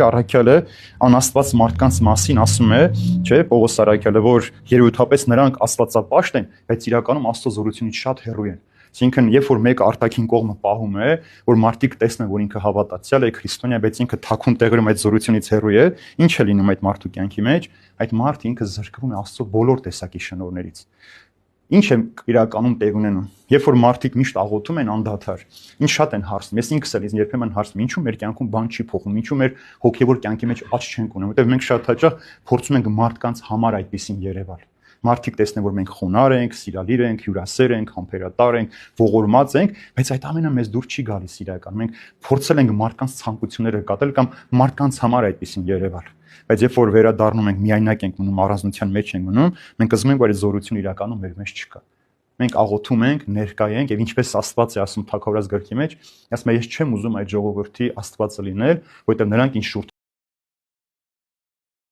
Առաքյալը անաստված մարդկանց մասին ասում է, չէ, Պողոս Առաքյալը, որ երևութապես նրանք աստվածապաշտ են, բայց իրականում Աստծո զորությունից շատ հեռու են։ Այսինքն, երբ որ մեկը արտաքին կողմը պահում է, որ մարդիկ տեսնեն, որ ինքը հավատացյալ է, քրիստոնյա, բայց ինքը թաքուն տեղերում այդ զորությունից հեռու է, ինչ է լինում այդ մարդու կյանքի մեջ, այդ մարդը ինքը զրկվում է Աստծո բոլոր տեսակի շնորհներից։ Ինչ է իրականում տեղ ունենում։ Երբ որ մարդիկ միշտ աղոթում են անդադար, ինչ շատ են հարցնում։ Ես ինքս էլ ինձ երբեմն հարցնում, ինչու մեր կյանքում բան չի փոխում, ինչու մեր հոգևոր կյանքի մեջ աճ չենք ունենում, որտեղ մենք շատ հաճախ փորձում ենք մարդկանց համար այդպեսին երևալ։ Մարդիկ տեսնեն, որ մենք խոնարհ ենք, սիրալիր ենք, հյուրասեր ենք, համբերատար ենք, ողորմած ենք, բայց այդ ամենը մեզ դուր չի գալիս իրական։ Մենք փորձել ենք մարդկանց ցանկությունները կատարել կամ մարդկանց համար այդպեսին երևալ։ Բայց երբ որ վերադառնում ենք, միայնակ ենք մնում, առանձնության մեջ ենք մնում, մենք զգում ենք, որ այդ զորությունը իրականում մեր մեջ չկա։ Մենք աղոթում ենք, ներկայ ենք եւ ինչպես Աստված է ասում Թագավորաց գրքի մեջ, ասում է ես չեմ ուզում այդ ժողովրդի Աստվածը լինել, որովհետեւ նրանք ինձ շուրջ